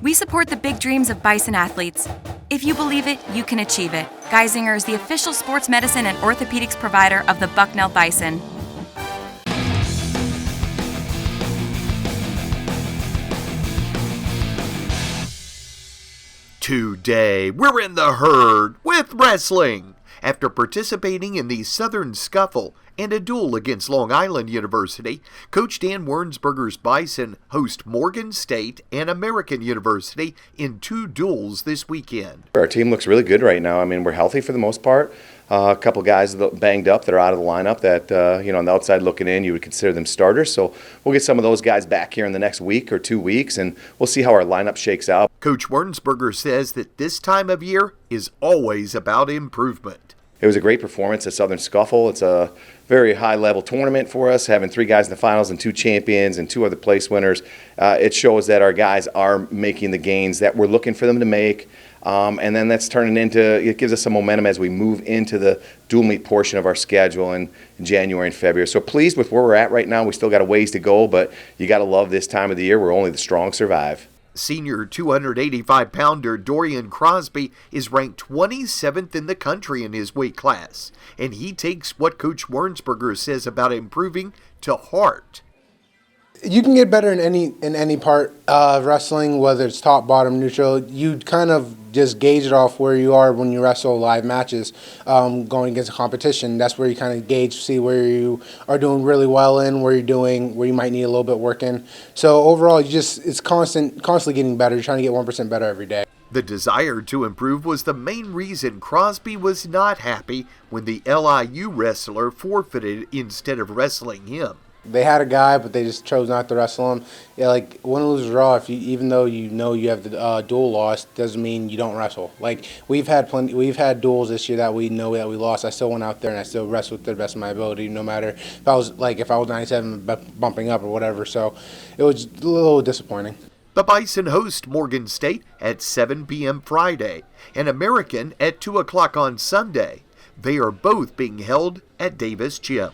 We support the big dreams of Bison athletes. If you believe it, you can achieve it. Geisinger is the official sports medicine and orthopedics provider of the Bucknell Bison. Today, we're in the herd with wrestling. After participating in the Southern Scuffle and a duel against Long Island University, Coach Dan Wernsberger's Bison host Morgan State and American University in 2 duels this weekend. Our team looks really good right now. I mean, we're healthy for the most part. A couple guys banged up that are out of the lineup that, on the outside looking in, you would consider them starters. So we'll get some of those guys back here in the next week or 2 weeks, and we'll see how our lineup shakes out. Coach Wernsberger says that this time of year is always about improvement. It was a great performance at Southern Scuffle. It's a very high-level tournament for us, having 3 guys in the finals and 2 champions and 2 other place winners. It shows that our guys are making the gains that we're looking for them to make. And then that's turning into, it gives us some momentum as we move into the dual meet portion of our schedule in January and February. So pleased with where we're at right now. We still got a ways to go, but you got to love this time of the year where only the strong survive. Senior 285-pounder Dorian Crosby is ranked 27th in the country in his weight class, and he takes what Coach Wernsberger says about improving to heart. You can get better in any part of wrestling, whether it's top, bottom, neutral. You kind of just gauge it off where you are when you wrestle live matches, going against a competition. That's where you kind of gauge, see where you are doing really well in, where you might need a little bit work in. So overall, it's constantly getting better. You're trying to get 1% better every day. The desire to improve was the main reason Crosby was not happy when the LIU wrestler forfeited instead of wrestling him. They had a guy, but they just chose not to wrestle him. Yeah, like win, lose, or draw. Even though you know you have the duel lost, doesn't mean you don't wrestle. Like we've had duels this year that we know that we lost. I still went out there and I still wrestled to the best of my ability, no matter if I was 97 bumping up or whatever. So it was a little disappointing. The Bison host Morgan State at 7 p.m. Friday and American at 2 o'clock on Sunday. They are both being held at Davis Gym.